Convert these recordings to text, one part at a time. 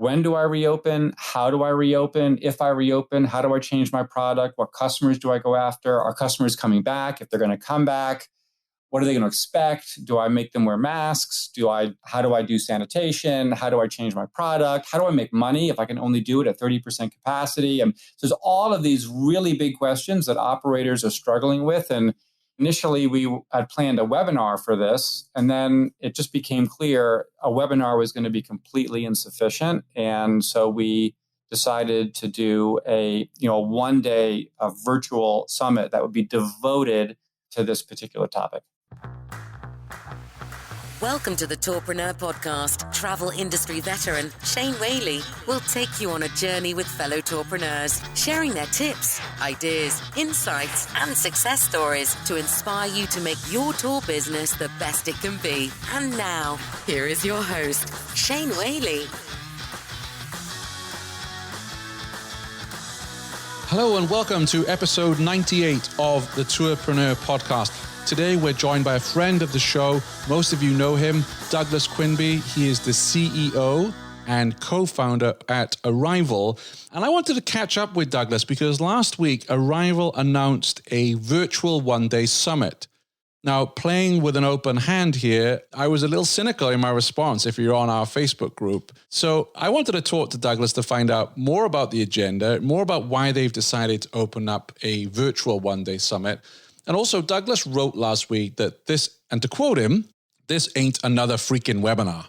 When do I reopen? How do I reopen? If I reopen, how do I change my product? What customers do I go after? Are customers coming back? If they're going to come back, what are they going to expect? Do I make them wear masks? How do I do sanitation? How do I change my product? How do I make money if I can only do it at 30% capacity? And so there's all of these really big questions that operators are struggling with. And initially, we had planned a webinar for this, and then it just became clear a webinar was going to be completely insufficient. And so we decided to do a one-day virtual summit that would be devoted to this particular topic. Welcome to the Tourpreneur podcast. Travel industry veteran Shane Whaley will take you on a journey with fellow tourpreneurs, sharing their tips, ideas, insights, and success stories to inspire you to make your tour business the best it can be. And now, here is your host, Shane Whaley. Hello and welcome to episode 98 of the Tourpreneur podcast. Today, we're joined by a friend of the show. Most of you know him, Douglas Quinby. He is the CEO and co-founder at Arival. And I wanted to catch up with Douglas because last week, Arival announced a virtual one-day summit. Now, playing with an open hand here, I was a little cynical in my response if you're on our Facebook group. So I wanted to talk to Douglas to find out more about the agenda, more about why they've decided to open up a virtual one-day summit. And also, Douglas wrote last week that this, and to quote him, this ain't another freakin webinar.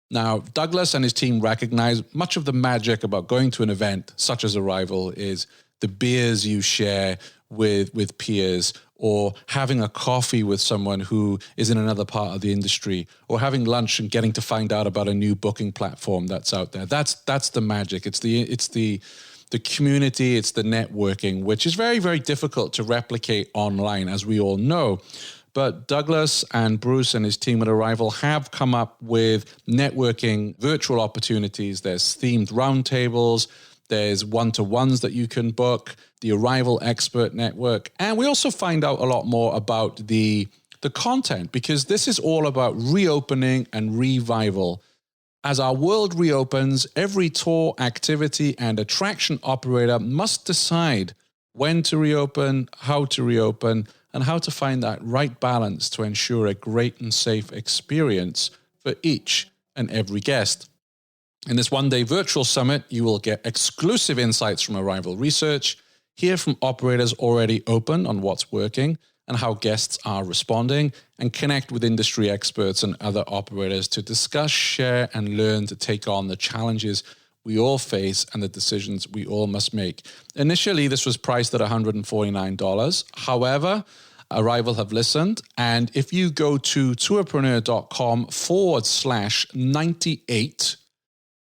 Now, Douglas and his team recognize much of the magic about going to an event such as Arival is the beers you share with peers, or having a coffee with someone who is in another part of the industry, or having lunch and getting to find out about a new booking platform that's out there. That's the magic. It's the community, it's the networking, which is very, very difficult to replicate online, as we all know. But Douglas and Bruce and his team at Arival have come up with networking virtual opportunities. There's themed roundtables, there's one-to-ones that you can book, the Arival Expert Network. And we also find out a lot more about the content, because this is all about reopening and revival. As our world reopens, every tour, activity, and attraction operator must decide when to reopen, how to reopen, and how to find that right balance to ensure a great and safe experience for each and every guest. In this one-day virtual summit, you will get exclusive insights from Arival research, hear from operators already open on what's working and how guests are responding, and connect with industry experts and other operators to discuss, share, and learn to take on the challenges we all face and the decisions we all must make. Initially, this was priced at $149. However, Arival have listened, and if you go to tourpreneur.com/98,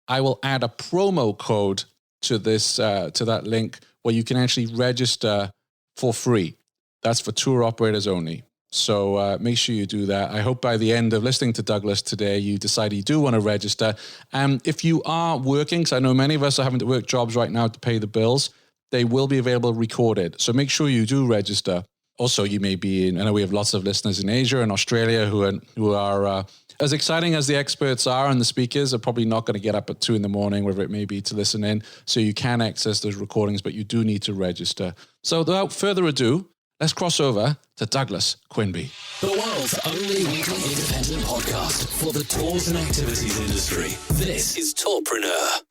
I will add a promo code to this to that link where you can actually register for free. That's for tour operators only. So make sure you do that. I hope by the end of listening to Douglas today, you decide you do want to register. If you are working, because I know many of us are having to work jobs right now to pay the bills, they will be available recorded. So make sure you do register. Also, you may be in, I know we have lots of listeners in Asia and Australia who are as exciting as the experts are, and the speakers are probably not going to get up at 2 a.m, wherever it may be, to listen in. So you can access those recordings, but you do need to register. So without further ado, let's cross over to Douglas Quinby. The world's only weekly independent podcast for the tours and activities industry. This is Tourpreneur.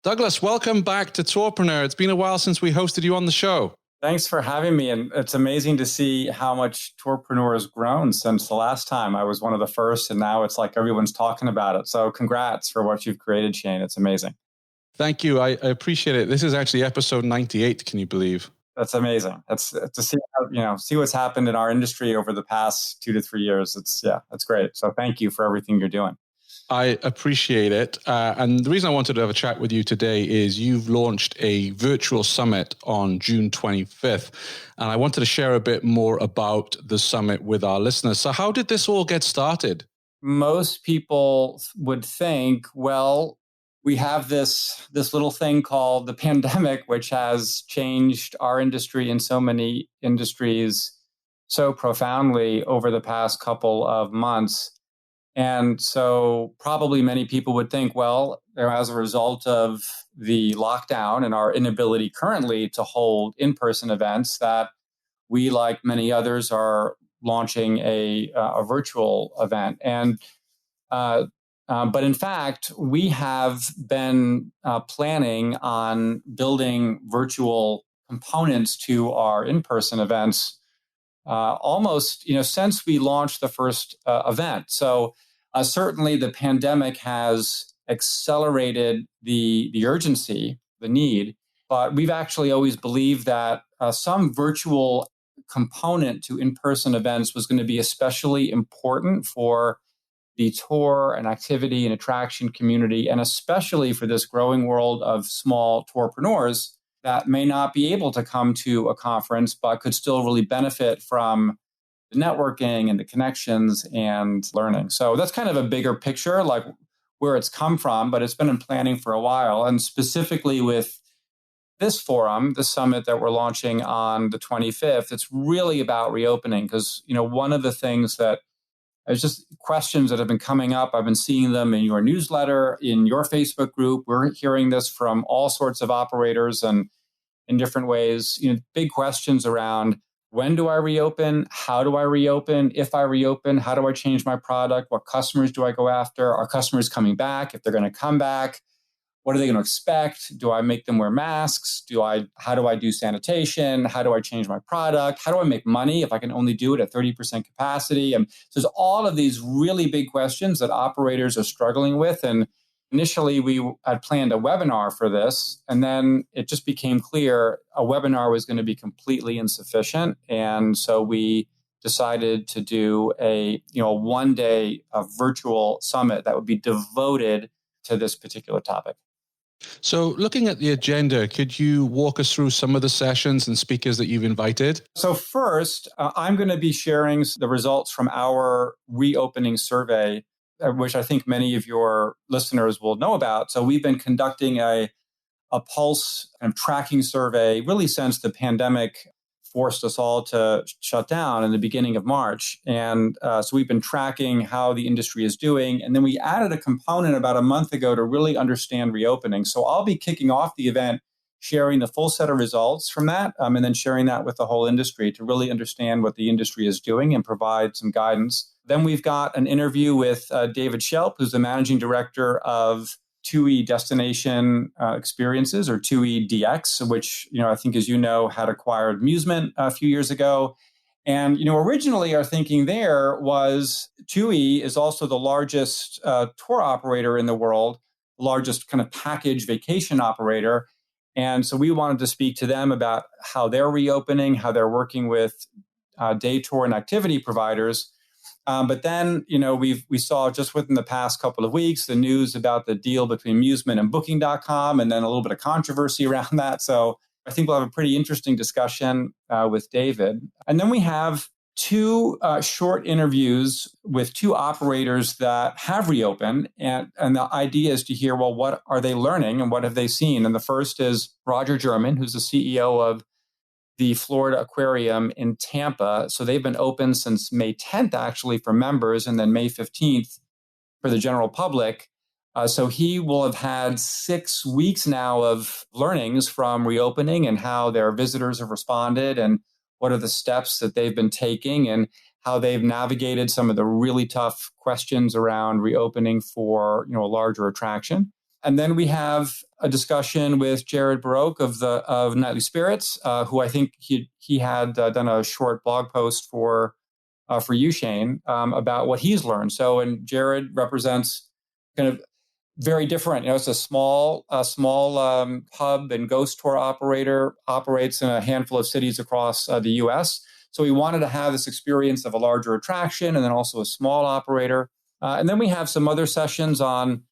Douglas, welcome back to Tourpreneur. It's been a while since we hosted you on the show. Thanks for having me. And it's amazing to see how much Tourpreneur has grown since the last time. I was one of the first, and now it's like everyone's talking about it. So congrats for what you've created, Shane. It's amazing. Thank you. I appreciate it. This is actually episode 98. Can you believe? That's amazing. That's to see see what's happened in our industry over the past 2 to 3 years. That's great. So thank you for everything you're doing. I appreciate it. And the reason I wanted to have a chat with you today is you've launched a virtual summit on June 25th. And I wanted to share a bit more about the summit with our listeners. So how did this all get started? Most people would think, well, we have this little thing called the pandemic, which has changed our industry and so many industries so profoundly over the past couple of months. And so probably many people would think, well, as a result of the lockdown and our inability currently to hold in-person events, that we, like many others, are launching a virtual event. But in fact, we have been planning on building virtual components to our in-person events almost, since we launched the first event. So certainly the pandemic has accelerated the urgency, the need, but we've actually always believed that some virtual component to in-person events was going to be especially important for the tour and activity and attraction community, and especially for this growing world of small tourpreneurs that may not be able to come to a conference, but could still really benefit from the networking and the connections and learning. So that's kind of a bigger picture, like where it's come from, but it's been in planning for a while. And specifically with this forum, the summit that we're launching on the 25th, it's really about reopening because, one of the things that it's just questions that have been coming up. I've been seeing them in your newsletter, in your Facebook group. We're hearing this from all sorts of operators and in different ways. Big questions around when do I reopen? How do I reopen? If I reopen, how do I change my product? What customers do I go after? Are customers coming back? If they're going to come back, what are they going to expect? Do I make them wear masks? How do I do sanitation? How do I change my product? How do I make money if I can only do it at 30% capacity? And so there's all of these really big questions that operators are struggling with. And initially, we had planned a webinar for this, and then it just became clear a webinar was going to be completely insufficient. And so we decided to do a one-day virtual summit that would be devoted to this particular topic. So looking at the agenda, could you walk us through some of the sessions and speakers that you've invited? So first, I'm going to be sharing the results from our reopening survey, which I think many of your listeners will know about. So we've been conducting a pulse and tracking survey really since the pandemic forced us all to shut down in the beginning of March. And so we've been tracking how the industry is doing. And then we added a component about a month ago to really understand reopening. So I'll be kicking off the event, sharing the full set of results from that, and then sharing that with the whole industry to really understand what the industry is doing and provide some guidance. Then we've got an interview with David Shelp, who's the managing director of 2E Destination Experiences, or 2E DX, which, I think, as you know, had acquired Musement a few years ago. And, originally our thinking there was 2E is also the largest tour operator in the world, the largest kind of package vacation operator. And so we wanted to speak to them about how they're reopening, how they're working with day tour and activity providers. But then, we saw just within the past couple of weeks, the news about the deal between Musement and Booking.com, and then a little bit of controversy around that. So I think we'll have a pretty interesting discussion with David. And then we have two short interviews with two operators that have reopened. And the idea is to hear, well, what are they learning and what have they seen? And the first is Roger German, who's the CEO of the Florida Aquarium in Tampa. So they've been open since May 10th, actually, for members, and then May 15th for the general public. So he will have had 6 weeks now of learnings from reopening and how their visitors have responded and what are the steps that they've been taking and how they've navigated some of the really tough questions around reopening for, a larger attraction. And then we have a discussion with Jared Baroque of Nightly Spirits, who I think he had done a short blog post for you, Shane, about what he's learned. So, and Jared represents kind of very different. It's a small pub and ghost tour operator, operates in a handful of cities across the U.S. So we wanted to have this experience of a larger attraction and then also a small operator. And then we have some other sessions on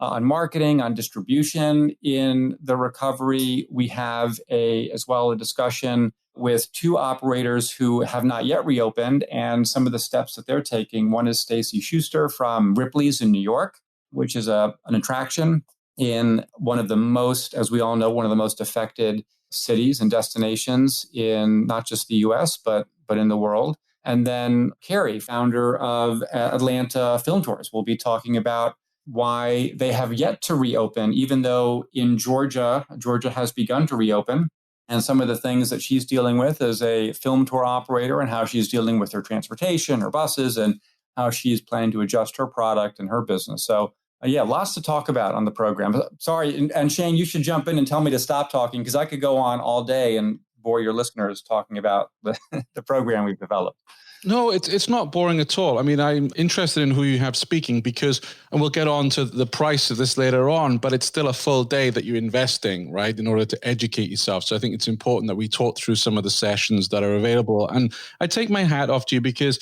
marketing, on distribution in the recovery. We have as well a discussion with two operators who have not yet reopened and some of the steps that they're taking. One is Stacy Schuster from Ripley's in New York, which is an attraction in one of the most, as we all know, one of the most affected cities and destinations in not just the US, but in the world. And then Carrie, founder of Atlanta Film Tours, will be talking about why they have yet to reopen, even though in Georgia has begun to reopen. And some of the things that she's dealing with as a film tour operator and how she's dealing with her transportation, her buses, and how she's planning to adjust her product and her business. So yeah, lots to talk about on the program. Sorry, and Shane, you should jump in and tell me to stop talking because I could go on all day and bore your listeners talking about the program we've developed. No, it's not boring at all. I mean, I'm interested in who you have speaking because, and we'll get on to the price of this later on, but it's still a full day that you're investing, right, in order to educate yourself. So I think it's important that we talk through some of the sessions that are available. And I take my hat off to you because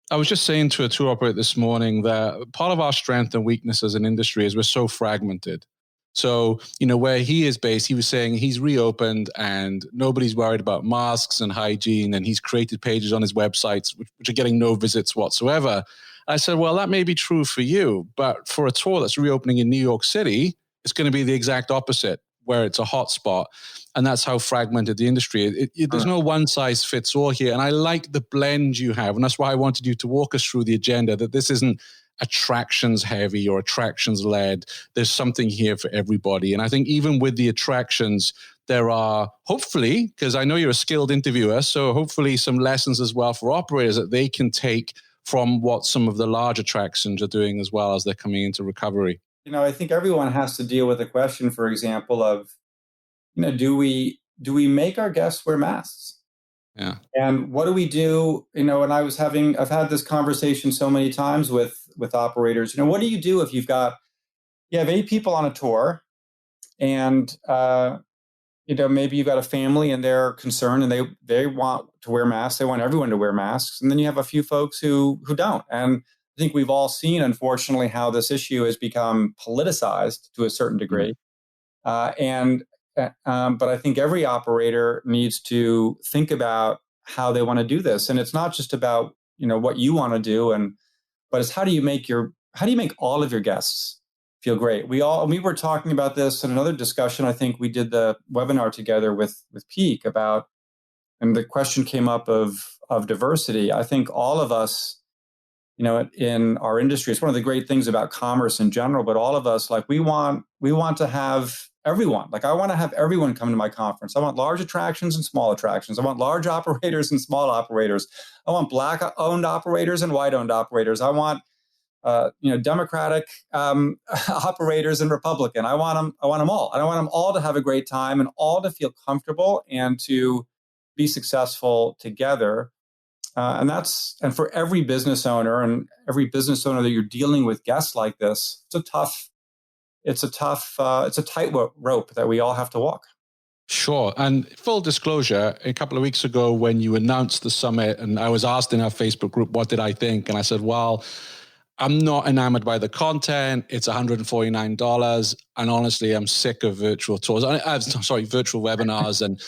I was just saying to a tour operator this morning that part of our strength and weakness as an industry is we're so fragmented. So, where he is based, he was saying he's reopened and nobody's worried about masks and hygiene. And he's created pages on his websites, which are getting no visits whatsoever. I said, well, that may be true for you. But for a tour that's reopening in New York City, it's going to be the exact opposite, where it's a hot spot. And that's how fragmented the industry is. There's no one size fits all here. And I like the blend you have. And that's why I wanted you to walk us through the agenda, that this isn't attractions heavy or attractions led. There's something here for everybody. And I think even with the attractions, there are hopefully, because I know you're a skilled interviewer, so hopefully some lessons as well for operators that they can take from what some of the large attractions are doing as well as they're coming into recovery. I think everyone has to deal with the question, for example, of, do we make our guests wear masks? Yeah. And what do we do? And I've had this conversation so many times with operators. What do you do if you have 8 people on a tour and, maybe you've got a family and they're concerned and they want to wear masks. They want everyone to wear masks. And then you have a few folks who don't. And I think we've all seen, unfortunately, how this issue has become politicized to a certain degree. But I think every operator needs to think about how they want to do this. And it's not just about, what you want to do, but it's how do you make all of your guests feel great? We were talking about this in another discussion. I think we did the webinar together with Peak about, and the question came up of diversity. I think all of us, in our industry, it's one of the great things about commerce in general, but all of us, we want to have everyone. I want to have everyone come to my conference. I want large attractions and small attractions. I want large operators and small operators. I want Black-owned operators and white-owned operators. I want, Democratic operators and Republican. I want them all. I want them all to have a great time and all to feel comfortable and to be successful together. And for every business owner that you're dealing with guests like this, it's a tightrope that we all have to walk. Sure. And full disclosure, a couple of weeks ago when you announced the summit and I was asked in our Facebook group, what did I think? And I said, well, I'm not enamored by the content. It's $149. And honestly, I'm sick of virtual tours. Virtual webinars. And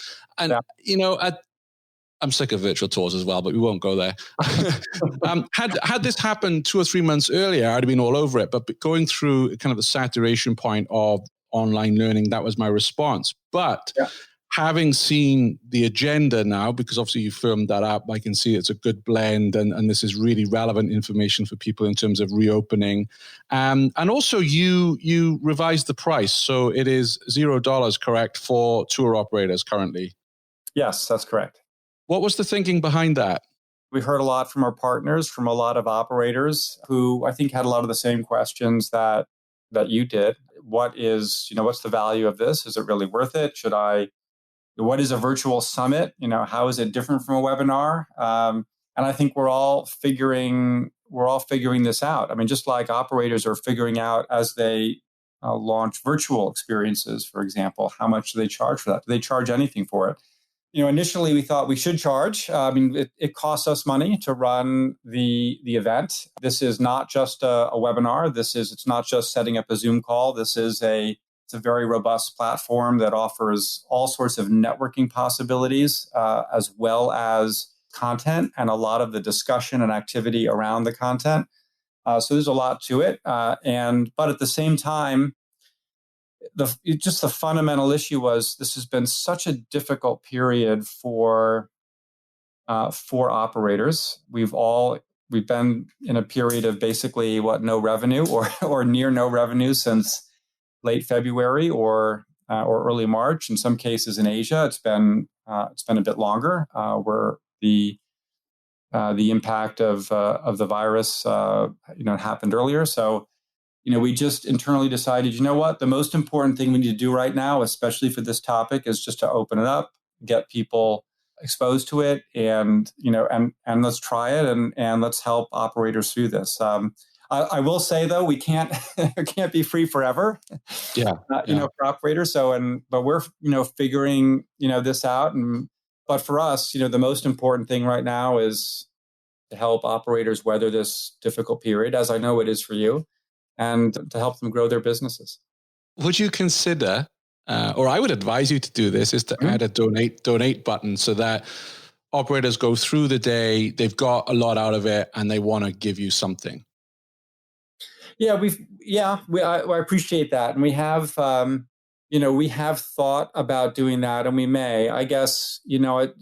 I'm sick of virtual tours as well, but we won't go there. Had this happened 2 or 3 months earlier, I'd have been all over it. But going through kind of the saturation point of online learning, that was my response. But having seen the agenda now, because obviously you firmed that up, I can see it's a good blend and this is really relevant information for people in terms of reopening. And also you revised the price. So it is $0, correct, for tour operators currently? Yes, that's correct. What was the thinking behind that? We heard a lot from our partners, from a lot of operators who I think had a lot of the same questions that you did. What's the value of this? Is it really worth it? What is a virtual summit? How is it different from a webinar? And I think we're all figuring this out. I mean, just like operators are figuring out as they launch virtual experiences, for example, how much do they charge for that? Do they charge anything for it? Initially we thought we should charge. It costs us money to run the event. This is not just a webinar. It's not just setting up a Zoom call. It's a very robust platform that offers all sorts of networking possibilities, as well as content and a lot of the discussion and activity around the content. So there's a lot to it. But at the same time, the fundamental issue was this has been such a difficult period for operators. we've been in a period of basically no revenue or near no revenue since late February or early March. In some cases in Asia, it's been a bit longer, where the impact of the virus happened earlier. So we just internally decided, what, the most important thing we need to do right now, especially for this topic, is just to open it up, get people exposed to it, and let's try it and let's help operators through this. I will say though, we can't be free forever. For operators. But we're figuring this out, but for us, the most important thing right now is to help operators weather this difficult period, as I know it is for you, and to help them grow their businesses. Would you consider, or I would advise you to do this, is to add a donate button so that operators go through the day, they've got a lot out of it, and they want to give you something? I appreciate that, and we have thought about doing that, and we may. I guess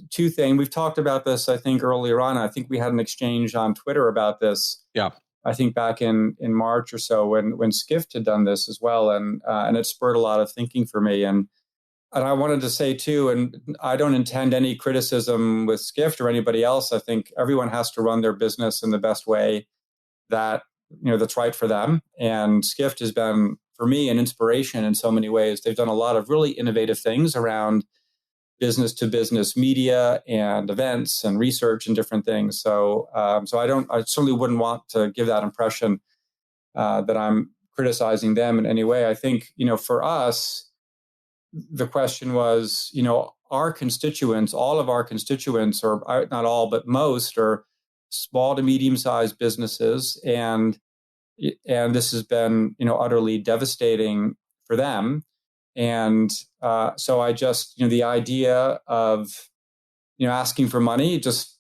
two things. We've talked about this, I think, earlier on. I think we had an exchange on Twitter about this. Yeah. I think back in March or so when Skift had done this as well, and it spurred a lot of thinking for me. And I wanted to say too, and I don't intend any criticism with Skift or anybody else. I think everyone has to run their business in the best way that's right for them. And Skift has been, for me, an inspiration in so many ways. They've done a lot of really innovative things around business to business media and events and research and different things. So I certainly wouldn't want to give that impression that I'm criticizing them in any way. I think, for us, the question was, our constituents, all of our constituents, or not all, but most, are small to medium-sized businesses. And this has been, utterly devastating for them. And so I just, the idea of, asking for money just,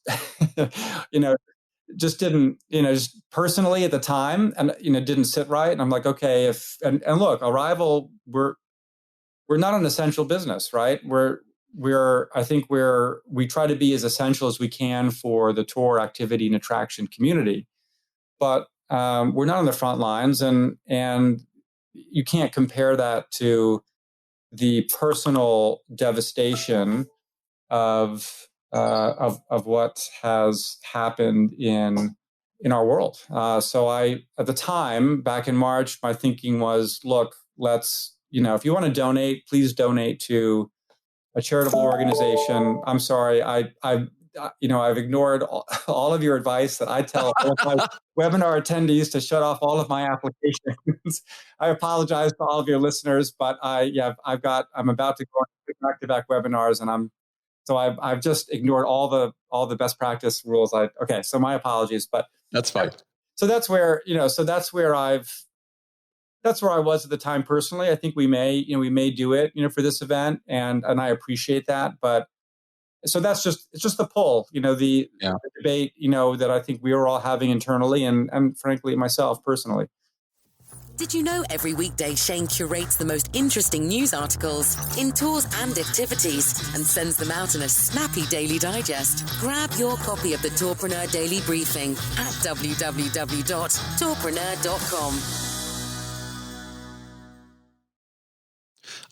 just didn't, just personally at the time, and, didn't sit right. And I'm like, okay, and look, Arival, we're not an essential business, right? We try to be as essential as we can for the tour activity and attraction community, but we're not on the front lines, and you can't compare that to the personal devastation of what has happened in our world. So at the time, back in March, my thinking was, look, let's, if you want to donate, please donate to a charitable organization. I'm sorry, I've ignored all of your advice that I tell all of my webinar attendees to shut off all of my applications. I apologize to all of your listeners, but I'm about to go on back-to-back webinars, and I've just ignored all the best practice rules. So my apologies, but that's fine. So that's where I was at the time personally. I think we may do it, for this event, and I appreciate that, but. So it's just the pull, the debate, that I think we were all having internally and frankly, myself personally. Did you know every weekday Shane curates the most interesting news articles in tours and activities and sends them out in a snappy daily digest? Grab your copy of the Tourpreneur Daily Briefing at www.tourpreneur.com.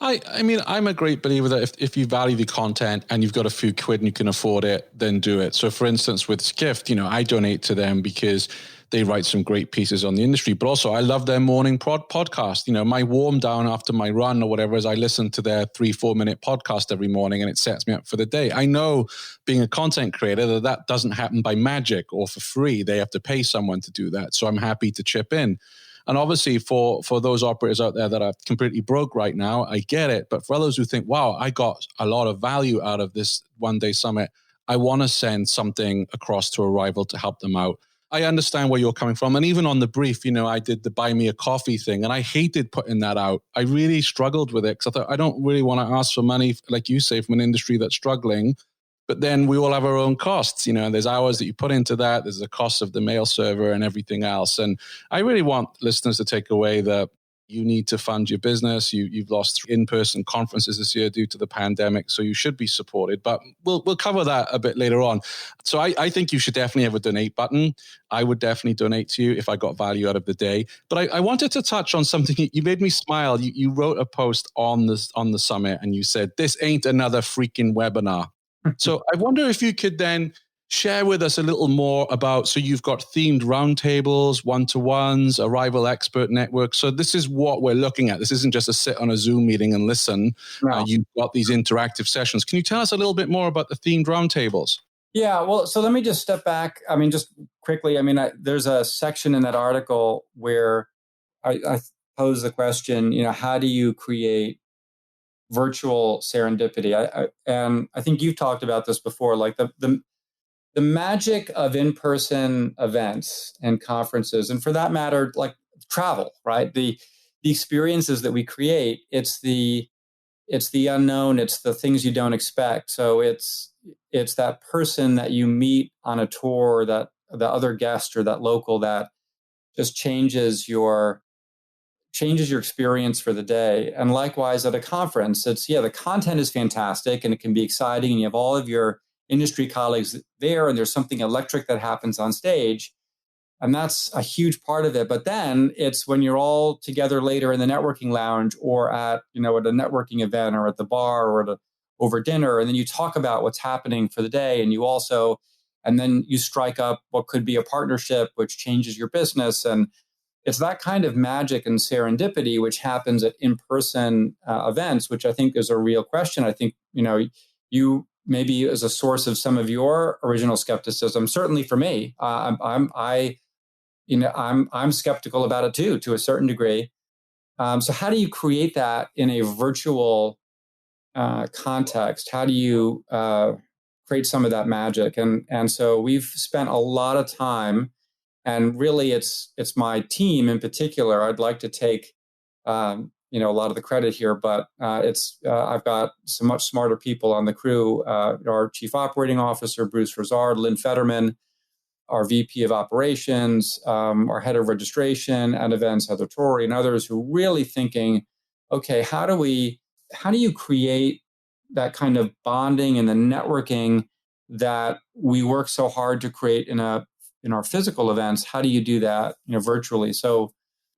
I mean, I'm a great believer that if you value the content and you've got a few quid and you can afford it, then do it. So for instance, with Skift, I donate to them because they write some great pieces on the industry, but also I love their morning podcast. My warm down after my run or whatever is I listen to their 3-4 minute podcast every morning, and it sets me up for the day. I know, being a content creator, that doesn't happen by magic or for free. They have to pay someone to do that. So I'm happy to chip in. And obviously for those operators out there that are completely broke right now, I get it. But for others who think, wow, I got a lot of value out of this one-day summit, I want to send something across to Arival to help them out. I understand where you're coming from. And even on the brief, I did the buy me a coffee thing, and I hated putting that out. I really struggled with it because I thought, I don't really want to ask for money, like you say, from an industry that's struggling. But then we all have our own costs, and there's hours that you put into that. There's the cost of the mail server and everything else. And I really want listeners to take away that you need to fund your business. You've lost in-person conferences this year due to the pandemic, so you should be supported. But we'll cover that a bit later on. So I think you should definitely have a donate button. I would definitely donate to you if I got value out of the day. But I wanted to touch on something. You made me smile. You wrote a post on the summit and you said, "This ain't another freaking webinar." So I wonder if you could then share with us a little more about, so you've got themed roundtables, one-to-ones, Arival Expert Network. So this is what we're looking at. This isn't just a sit on a Zoom meeting and listen. No. You've got these interactive sessions. Can you tell us a little bit more about the themed roundtables? Yeah, well, so let me just step back. I mean, just quickly, there's a section in that article where I pose the question, how do you create virtual serendipity? And I think you've talked about this before, like the magic of in-person events and conferences, and for that matter, like travel, right? The experiences that we create, it's the unknown, it's the things you don't expect. So it's that person that you meet on a tour, that the other guest or that local, that just changes your experience for the day. And likewise at a conference, the content is fantastic and it can be exciting, and you have all of your industry colleagues there, and there's something electric that happens on stage. And that's a huge part of it. But then it's when you're all together later in the networking lounge or at a networking event or at the bar or over dinner, and then you talk about what's happening for the day, and then you strike up what could be a partnership which changes your business. And it's that kind of magic and serendipity which happens at in-person events, which I think is a real question. I think, you maybe as a source of some of your original skepticism. Certainly for me, I'm skeptical about it too, to a certain degree. So how do you create that in a virtual context? How do you create some of that magic? And so we've spent a lot of time, and really it's my team in particular. I'd like to take a lot of the credit here, but I've got some much smarter people on the crew. Our Chief Operating Officer, Bruce Rosard, Lynn Fetterman, our VP of Operations, our Head of Registration and Events, Heather Torrey, and others who are really thinking, okay, how do you create that kind of bonding and the networking that we work so hard to create in our physical events? How do you do that, virtually?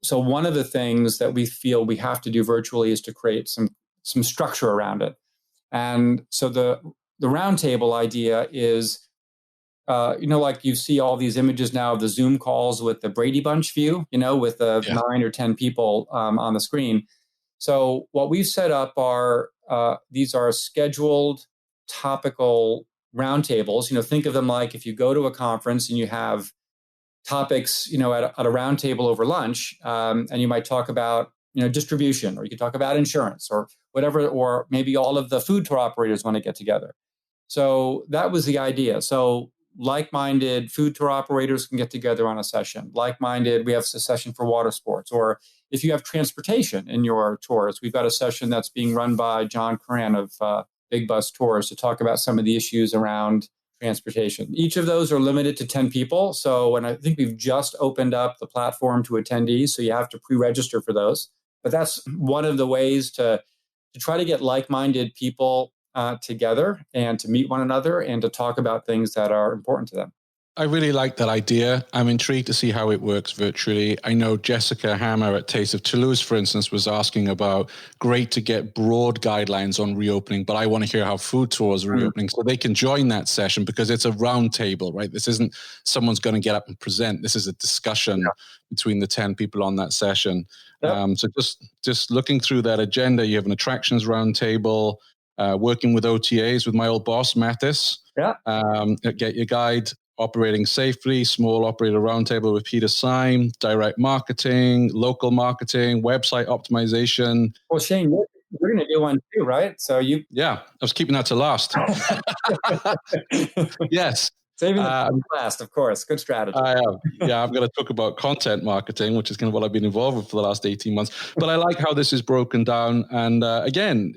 So one of the things that we feel we have to do virtually is to create some structure around it. And so the roundtable idea is, like you see all these images now of the Zoom calls with the Brady Bunch view, with the 9 or 10 people on the screen. So what we've set up are, these are scheduled topical roundtables. Think of them like if you go to a conference and you have topics, at a roundtable over lunch, and you might talk about, distribution, or you could talk about insurance or whatever, or maybe all of the food tour operators want to get together. So that was the idea. So like-minded food tour operators can get together on a session. Like-minded, we have a session for water sports, or if you have transportation in your tours, we've got a session that's being run by John Curran of Big Bus Tours to talk about some of the issues around transportation. Each of those are limited to 10 people. So, and I think we've just opened up the platform to attendees, so you have to pre-register for those. But that's one of the ways to try to get like-minded people together and to meet one another and to talk about things that are important to them. I really like that idea. I'm intrigued to see how it works virtually. I know Jessica Hammer at Taste of Toulouse, for instance, was asking about, great to get broad guidelines on reopening, but I want to hear how food tours are reopening. So they can join that session because it's a round table, right? This isn't someone's going to get up and present. This is a discussion between the 10 people on that session. Yep. So just looking through that agenda, you have an attractions round table, working with OTAs with my old boss, Mathis. Yeah. Get your guide. Operating safely, small operator roundtable with Peter Syme, direct marketing, local marketing, website optimization. Well, Shane, you're going to do one too, right? So yeah, I was keeping that to last. Yes. Saving the last, of course. Good strategy. I am. Yeah, I'm going to talk about content marketing, which is kind of what I've been involved with for the last 18 months. But I like how this is broken down. And again,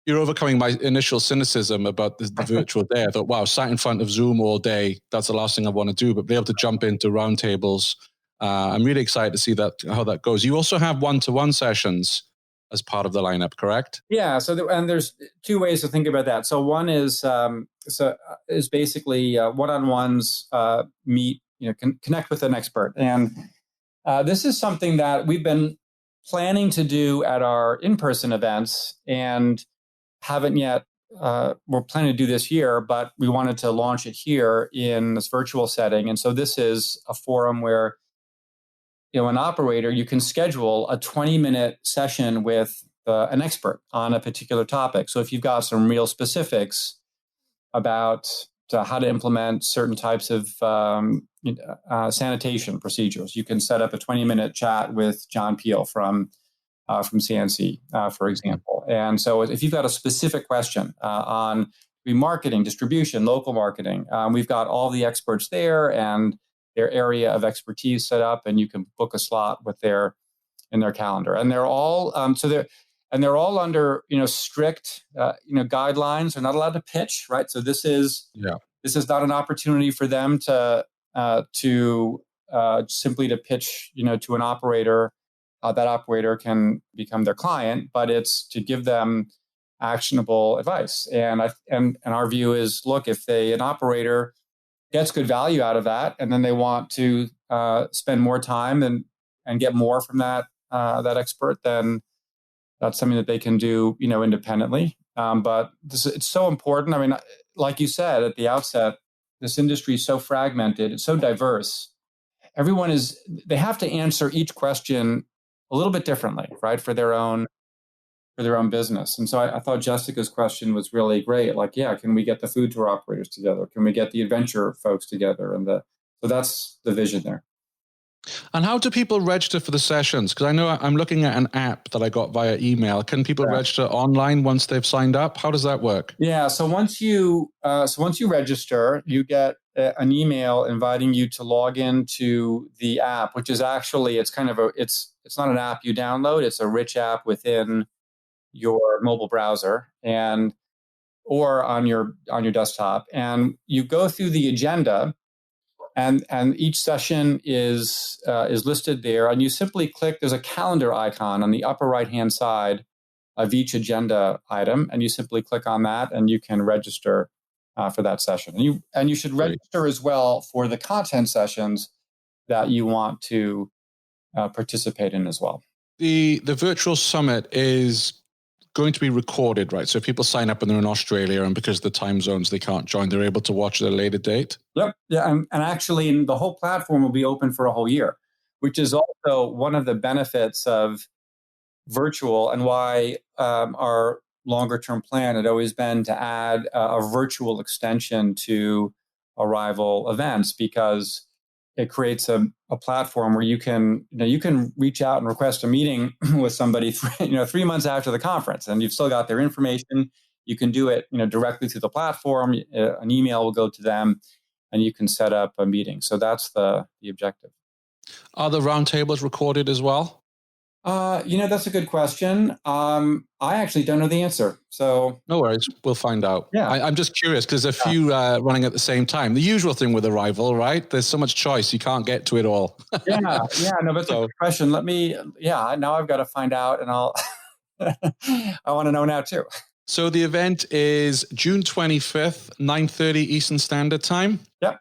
you're overcoming my initial cynicism about the virtual day. I thought, wow, sat in front of Zoom all day, that's the last thing I want to do. But be able to jump into roundtables I'm really excited to see how that goes. You also have one-to-one sessions as part of the lineup, correct? Yeah. And there's two ways to think about that. So one is basically one-on-ones meet, connect with an expert, and this is something that we've been planning to do at our in-person events and haven't yet. We're planning to do this year, but we wanted to launch it here in this virtual setting. And so this is a forum where, an operator, you can schedule a 20-minute session with an expert on a particular topic. So if you've got some real specifics about how to implement certain types of sanitation procedures, you can set up a 20-minute chat with John Peel from CNC, for example. And so if you've got a specific question on marketing, distribution, local marketing, we've got all the experts there and their area of expertise set up, and you can book a slot in their calendar. And they're all they're all under strict guidelines. They're not allowed to pitch, right? So this is not an opportunity for them to simply to pitch to an operator. That operator can become their client, but it's to give them actionable advice. And our view is, look, if an operator gets good value out of that, and then they want to spend more time and get more from that expert, then that's something that they can do, independently. But it's so important. I mean, like you said at the outset, this industry is so fragmented, it's so diverse. They have to answer each question a little bit differently, right, for their own business. And so I thought Jessica's question was really great. Like, can we get the food tour operators together? Can we get the adventure folks together? So that's the vision there. And how do people register for the sessions? Because I know I'm looking at an app that I got via email. Can people register online once they've signed up? How does that work? Yeah. So once you register, you get an email inviting you to log into the app, which is actually it's not an app you download. It's a rich app within your mobile browser or on your desktop, and you go through the agenda, and each session is listed there, and you simply click. There's a calendar icon on the upper right hand side of each agenda item, and you simply click on that, and you can register for that session. And you should register as well for the content sessions that you want to participate in as well. The virtual summit is going to be recorded, right? So if people sign up and they're in Australia and because of the time zones they can't join, they're able to watch at a later date? Yep. Yeah. And actually the whole platform will be open for a whole year, which is also one of the benefits of virtual and why our longer term plan had always been to add a virtual extension to Arival events, because it creates a platform where you can reach out and request a meeting with somebody 3 months after the conference, and you've still got their information. You can do it directly through the platform. An email will go to them, and you can set up a meeting. So that's the objective. Are the roundtables recorded as well? That's a good question. I actually don't know the answer. So no worries, we'll find out. Yeah, I'm just curious because there's a few running at the same time. The usual thing with Arival, right? There's so much choice, you can't get to it all. No, that's a good question. Now I've got to find out, and I want to know now too. So the event is June 25th, 9:30 Eastern Standard Time. Yep.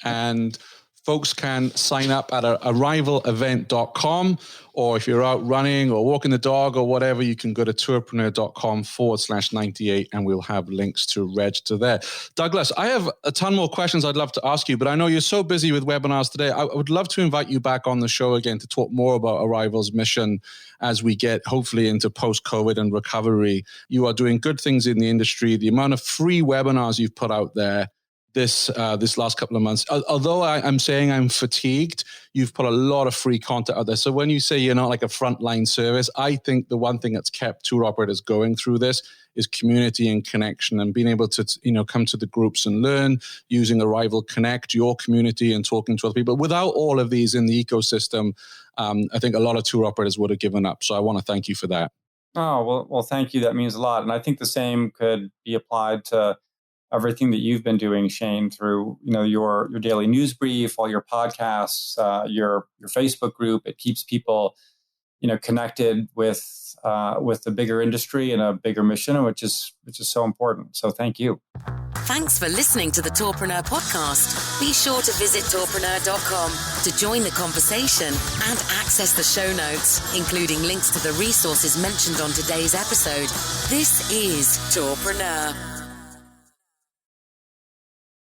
And folks can sign up at arivalevent.com, or if you're out running or walking the dog or whatever, you can go to tourpreneur.com/98 and we'll have links to register there. Douglas, I have a ton more questions I'd love to ask you, but I know you're so busy with webinars today. I would love to invite you back on the show again to talk more about Arival's mission as we get hopefully into post-COVID and recovery. You are doing good things in the industry. The amount of free webinars you've put out there this last couple of months, although I'm saying I'm fatigued, you've put a lot of free content out there. So when you say you're not like a frontline service, I think the one thing that's kept tour operators going through this is community and connection, and being able to come to the groups and learn using Arival Connect, your community, and talking to other people. Without all of these in the ecosystem, I think a lot of tour operators would have given up. So I want to thank you for that. Oh, well, thank you. That means a lot. And I think the same could be applied to everything that you've been doing, Shane, through your daily news brief, all your podcasts, your Facebook group. It keeps people connected with the bigger industry and a bigger mission, which is so important. So thank you. Thanks for listening to the Tourpreneur podcast. Be sure to visit tourpreneur.com to join the conversation and access the show notes, including links to the resources mentioned on today's episode. This is Tourpreneur.